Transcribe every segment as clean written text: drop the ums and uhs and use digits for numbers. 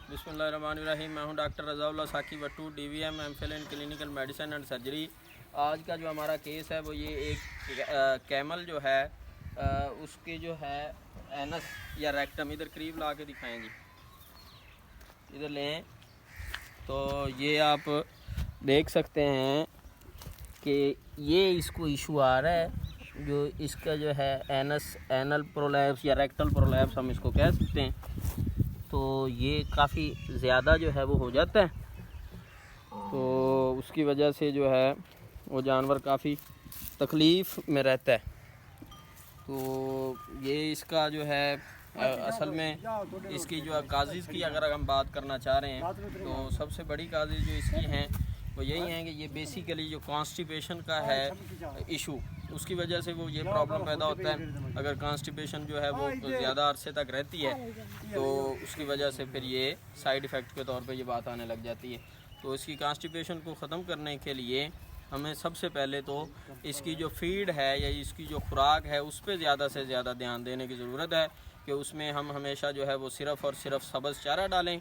बिस्मिल्लाहिर्रहमानिर्रहीम। मैं हूं डॉक्टर रज़ाउल्लाह साकी बट्टू, DVM MPhil in clinical medicine and surgery. आज का जो हमारा केस है वो ये एक कैमल जो है उसके जो है एनस या रेक्टम, इधर करीब ला के दिखाएंगे, इधर लें तो ये आप देख सकते हैं कि ये इसको इशू आ रहा है, जो इसका जो है एनल प्रोलैप्स या रेक्टल प्रोलैप्स हम इसको कह सकते हैं। तो ये काफ़ी ज़्यादा जो है वो हो जाता है, तो उसकी वजह से जो है वो जानवर काफ़ी तकलीफ़ में रहता है। तो ये इसका जो है असल में इसकी जो काज़िज़ की अगर हम बात करना चाह रहे हैं तो सबसे बड़ी काज़िज़ जो इसकी हैं वो यही हैं कि ये बेसिकली जो कॉन्स्टिपेशन का है इशू, उसकी वजह से वो ये प्रॉब्लम पैदा होता है। अगर कॉन्स्टिपेशन जो है वो ज़्यादा अरसे तक रहती है तो उसकी वजह से फिर ये साइड इफ़ेक्ट के तौर पे ये बात आने लग जाती है। तो इसकी कॉन्स्टिपेशन को ख़त्म करने के लिए हमें सबसे पहले तो इसकी जो फीड है या इसकी जो खुराक है उस पर ज़्यादा से ज़्यादा ध्यान देने की ज़रूरत है कि उसमें हम हमेशा जो है वो सिर्फ़ और सिर्फ सब्ज़ चारा डालें,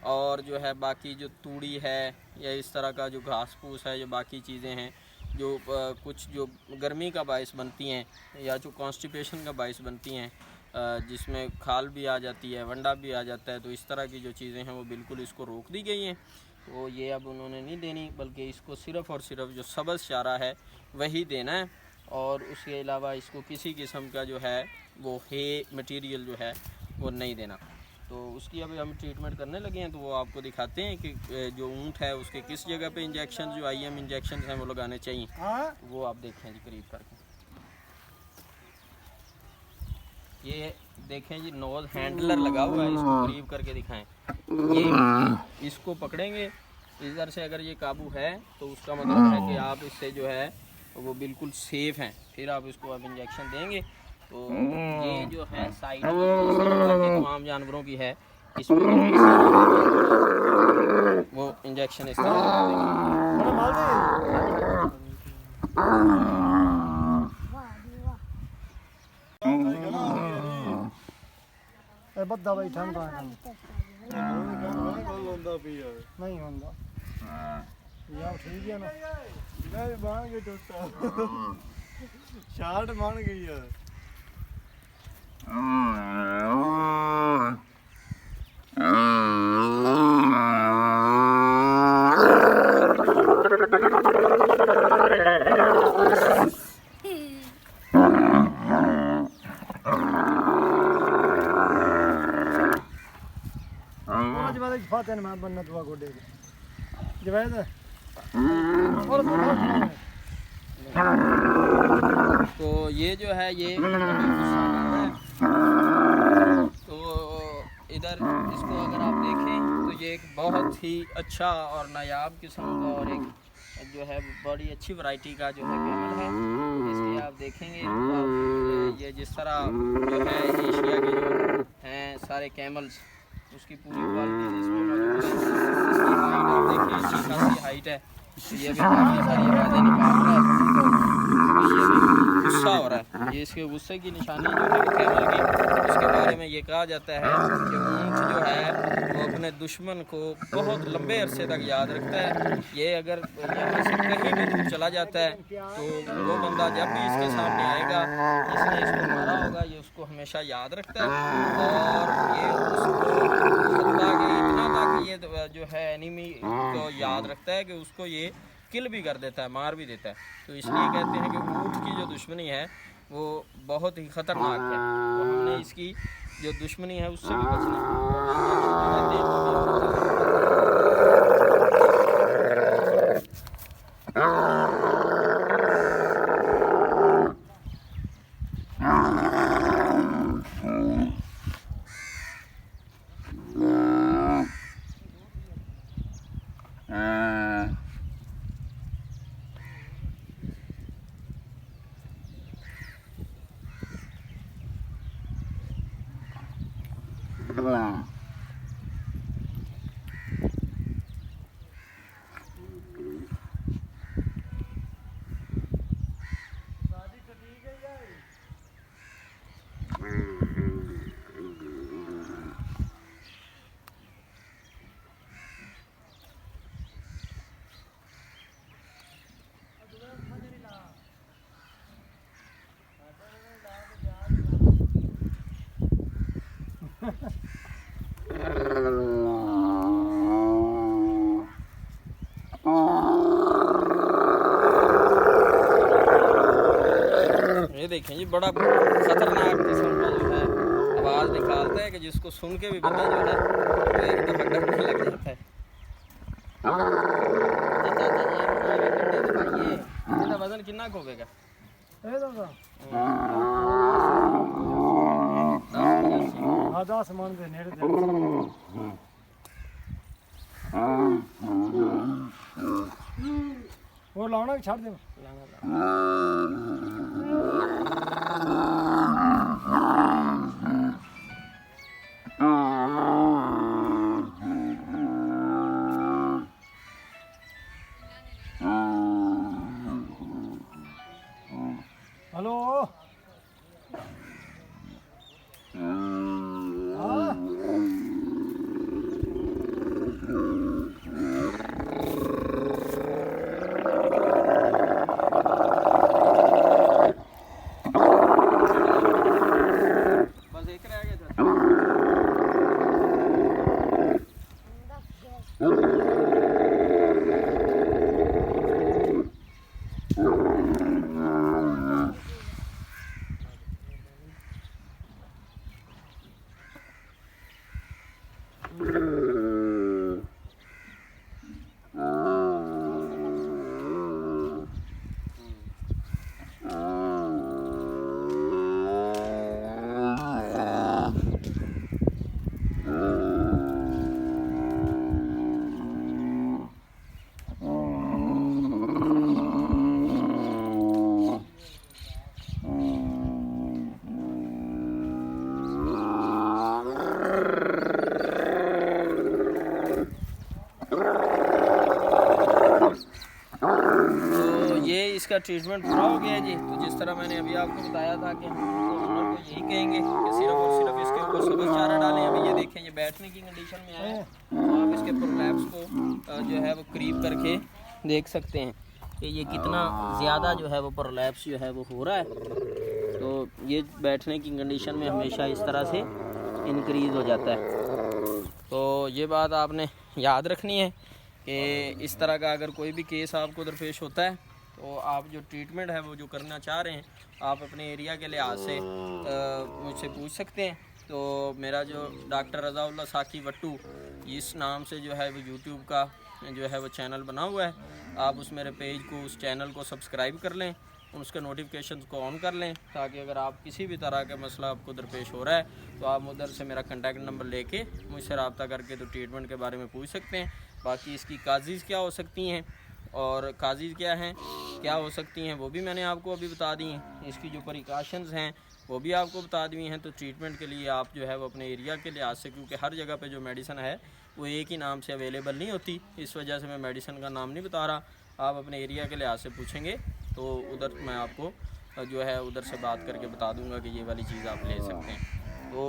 और जो है बाकी जो तूड़ी है या इस तरह का जो घास फूस है, जो बाकी चीज़ें हैं जो कुछ जो गर्मी का बायस बनती हैं या जो कॉन्स्टिपेशन का बायस बनती हैं, जिसमें खाल भी आ जाती है, वंडा भी आ जाता है, तो इस तरह की जो चीज़ें हैं वो बिल्कुल इसको रोक दी गई हैं। तो ये अब उन्होंने नहीं देनी, बल्कि इसको सिर्फ़ और सिर्फ जो सब्ज़ चारा है वही देना है, और उसके अलावा इसको किसी किस्म का जो है वो हे मटेरियल जो है वो नहीं देना। तो उसकी अभी हम ट्रीटमेंट करने लगे हैं, तो वो आपको दिखाते हैं कि जो ऊँट है उसके किस जगह पे इंजेक्शन, जो IM इंजेक्शन हैं वो लगाने चाहिए। तो वो आप देखें जी करीब करके, ये देखें जी नोज़ हैंडलर लगा हुआ है, इसको करीब करके दिखाएं। ये इसको पकड़ेंगे, इधर से अगर ये काबू है तो उसका मतलब है कि आप इससे जो है वो बिल्कुल सेफ़ हैं। फिर आप इसको अब इंजेक्शन देंगे। तो ये जो है साइड तमाम जानवरों की है, इसमें वो इंजेक्शन इस तरह से बद्दा बैठा नहीं होंदा यार, ठीक है ना, नहीं मान के टूटा शार्ट मान गई है। आज वाले फाते मैं बनना दुआ गोडे जवेद तो ये जो है ये तो इधर इसको अगर आप देखें तो ये एक बहुत ही अच्छा और नायाब किस्म का और एक जो है बड़ी अच्छी वैरायटी का जो है कैमल है। इसलिए आप देखेंगे तो आप ये जिस तरह जो है एशिया के जो हैं सारे कैमल्स, उसकी पूरी क्वालिटी इसमें मौजूद है। इसकी हाइट आप देखिए, अच्छी खासी हाइट है। तो ये भी काफ़ी सारी आवाज़ें निकाल रहा है, ये भी गुस्सा हो रहा है। ये इसके गुस्से की निशानी जो है कैमल की, उसके बारे में ये कहा जाता है कि ऊँट जो है वो अपने दुश्मन को बहुत लंबे अरसे तक याद रखता है। ये अगर यहाँ से कहीं भी दूर चला जाता है तो वो बंदा जब भी इसके सामने आएगा, इसने इसको मारा होगा, ये उसको हमेशा याद रखता है। और ये उसको हत्ता कि इतना तक ये जो है एनिमी को याद रखता है कि उसको ये किल भी कर देता है, मार भी देता है। तो इसलिए कहते हैं कि ऊँट की जो दुश्मनी है वो बहुत ही ख़तरनाक है। तो हमने इसकी जो दुश्मनी है उससे भी बचना देखें जी, बड़ा खतरनाक किस्म का जो है आवाज़ निकालता है कि जिसको सुन के भी बंदा जो है वो एक दफ़ा डरने लग जाता है। इसका वजन कितना होगा? हाँ 10 मन के नेड़े वो लाना छाड़ दे। हेलो बस एक रह गया था। इसका ट्रीटमेंट पूरा हो गया है जी। तो जिस तरह मैंने अभी आपको बताया था कि हम ओनर को यही कहेंगे कि सिर्फ और सिर्फ इसके ऊपर सब्ज़ चारा डालें। अभी ये देखें, ये बैठने की कंडीशन में आया है। तो आप इसके प्रोलैप्स को जो है वो करीब करके देख सकते हैं कि ये कितना ज़्यादा जो है वो प्रोलैप्स जो है वो हो रहा है। तो ये बैठने की कंडीशन में हमेशा इस तरह से इंक्रीज़ हो जाता है। तो ये बात आपने याद रखनी है कि इस तरह का अगर कोई भी केस आपको दरपेश होता है तो आप जो ट्रीटमेंट है वो जो करना चाह रहे हैं आप अपने एरिया के लिहाज से मुझसे पूछ सकते हैं। तो मेरा जो डॉक्टर रज़ाउल्लाह साकी वट्टू इस नाम से जो है वो यूट्यूब का जो है वो चैनल बना हुआ है। आप उस मेरे पेज को, उस चैनल को सब्सक्राइब कर लें, उसके नोटिफिकेशन को ऑन कर लें, ताकि अगर आप किसी भी तरह का मसला आपको दरपेश हो रहा है तो आप उधर से मेरा कॉन्टैक्ट नंबर लेके मुझसे रब्ता करके तो ट्रीटमेंट के बारे में पूछ सकते हैं। बाकी इसकी काजीज़ क्या हो सकती हैं और काजीज़ क्या हो सकती हैं वो भी मैंने आपको अभी बता दी हैं। इसकी जो प्रिकॉशंस हैं वो भी आपको बता दी हैं। तो ट्रीटमेंट के लिए आप जो है वो अपने एरिया के लिहाज से, क्योंकि हर जगह पे जो मेडिसिन है वो एक ही नाम से अवेलेबल नहीं होती, इस वजह से मैं मेडिसिन का नाम नहीं बता रहा। आप अपने एरिया के लिहाज से पूछेंगे तो उधर मैं आपको जो है उधर से बात करके बता दूंगा कि ये वाली चीज़ आप ले सकते हैं। तो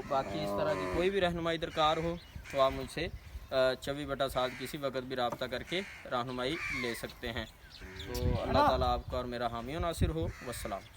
बाकी इस तरह की कोई भी रहनुमाई दरकार हो तो आप मुझसे 24/7 किसी वक्त भी रब्ता करके रहनुमाई ले सकते हैं। तो अल्लाह ताला आपका और मेरा हामी और नासिर हो। वस्सलाम।